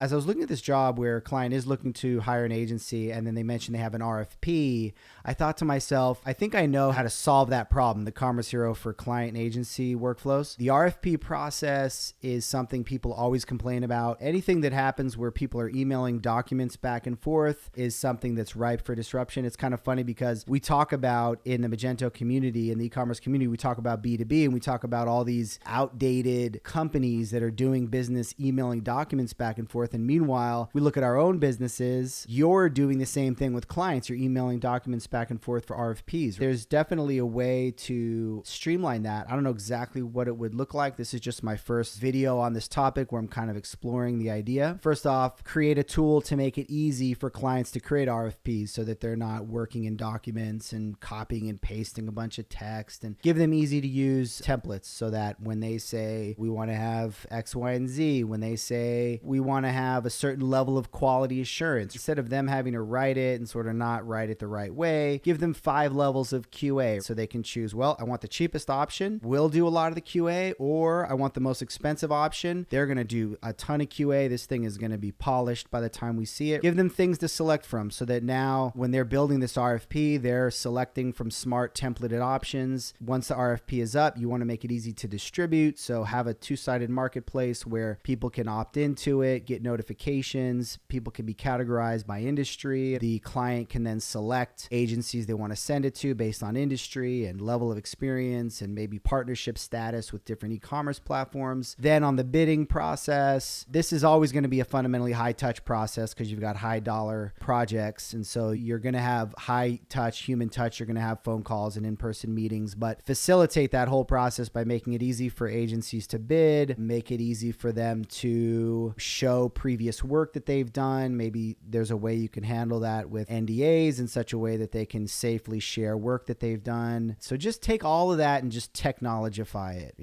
As I was looking at this job where a client is looking to hire an agency and then they mentioned they have an RFP, I thought to myself, I think I know how to solve that problem, the Commerce Hero for client and agency workflows. The RFP process is something people always complain about. Anything that happens where people are emailing documents back and forth is something that's ripe for disruption. It's kind of funny because we talk about in the Magento community, in the e-commerce community, we talk about B2B and we talk about all these outdated companies that are doing business emailing documents back and forth. And meanwhile, we look at our own businesses. You're doing the same thing with clients. You're emailing documents back and forth for RFPs. There's definitely a way to streamline that. I don't know exactly what it would look like. This is just my first video on this topic where I'm kind of exploring the idea. First off, create a tool to make it easy for clients to create RFPs so that they're not working in documents and copying and pasting a bunch of text, and give them easy to use templates so that when they say we want to have X, Y, and Z, when they say we want to have a certain level of quality assurance, instead of them having to write it and sort of not write it the right way, give them 5 levels of QA so they can choose, well, I want the cheapest option, we'll do a lot of the QA, or I want the most expensive option. They're going to do a ton of QA. This thing is going to be polished by the time we see it. Give them things to select from so that now when they're building this RFP, they're selecting from smart templated options. Once the RFP is up, you want to make it easy to distribute. So have a two-sided marketplace where people can opt into it, get notifications, people can be categorized by industry. The client can then select agencies they want to send it to based on industry and level of experience and maybe partnership status with different e-commerce platforms. Then on the bidding process, this is always going to be a fundamentally high touch process because you've got high dollar projects. And so you're going to have high touch, human touch. You're going to have phone calls and in-person meetings, but facilitate that whole process by making it easy for agencies to bid, make it easy for them to show previous work that they've done. Maybe there's a way you can handle that with NDAs in such a way that they can safely share work that they've done. So just take all of that and just technologify it,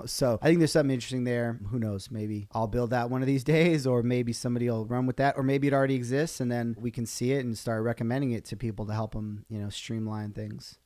So I think there's something interesting there. Who knows? Maybe I'll build that one of these days, or maybe somebody will run with that, or maybe it already exists and then we can see it and start recommending it to people to help them, streamline things.